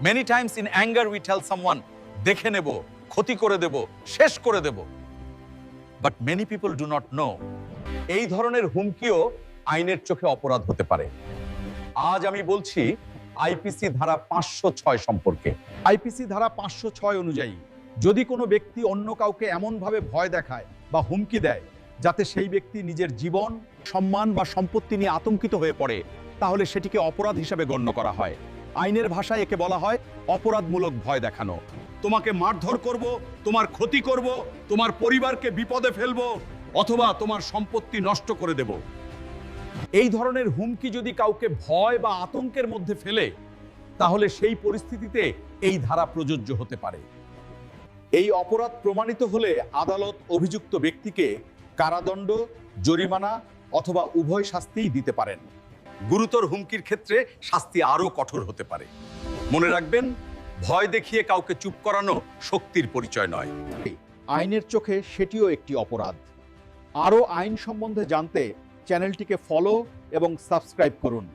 Many times in anger we tell someone, দেখে নেব, ক্ষতি করে দেব, শেষ করে দেব। But many people do not know, এই ধরনের হুমকিও আইনের চোখে অপরাধ হতে পারে। আজ আমি বলছি আইপিসি ধারা 506 সম্পর্কে। আইপিসি ধারা 506 অনুযায়ী যদি কোনো ব্যক্তি অন্য কাউকে এমনভাবে ভয় দেখায় বা হুমকি দেয় যাতে সেই ব্যক্তি নিজের জীবন, সম্মান বা সম্পত্তি নিয়ে আতঙ্কিত হয়ে পড়ে, তাহলে সেটিকে অপরাধ হিসেবে গণ্য করা হয়। আইনের ভাষায় একে বলা হয় অপরাধমূলক ভয় দেখানো। তোমাকে মারধর করব, তোমার ক্ষতি করব, তোমার পরিবারকে বিপদে ফেলবো, অথবা তোমার সম্পত্তি নষ্ট করে দেব। এই ধরনের হুমকি যদি কাউকে ভয় বা আতঙ্কের মধ্যে ফেলে, তাহলে সেই পরিস্থিতিতে এই ধারা প্রযোজ্য হতে পারে। এই অপরাধ প্রমাণিত হলে আদালত অভিযুক্ত ব্যক্তিকে কারাদণ্ড, জরিমানা অথবা উভয় শাস্তিই দিতে পারেন। গুরুতর হুমকির ক্ষেত্রে শাস্তি আরও কঠোর হতে পারে। মনে রাখবেন, ভয় দেখিয়ে কাউকে চুপ করানো শক্তির পরিচয় নয়। আইনের চোখে সেটিও একটি অপরাধ। আরও আইন সম্বন্ধে জানতে চ্যানেলটিকে ফলো এবং সাবস্ক্রাইব করুন।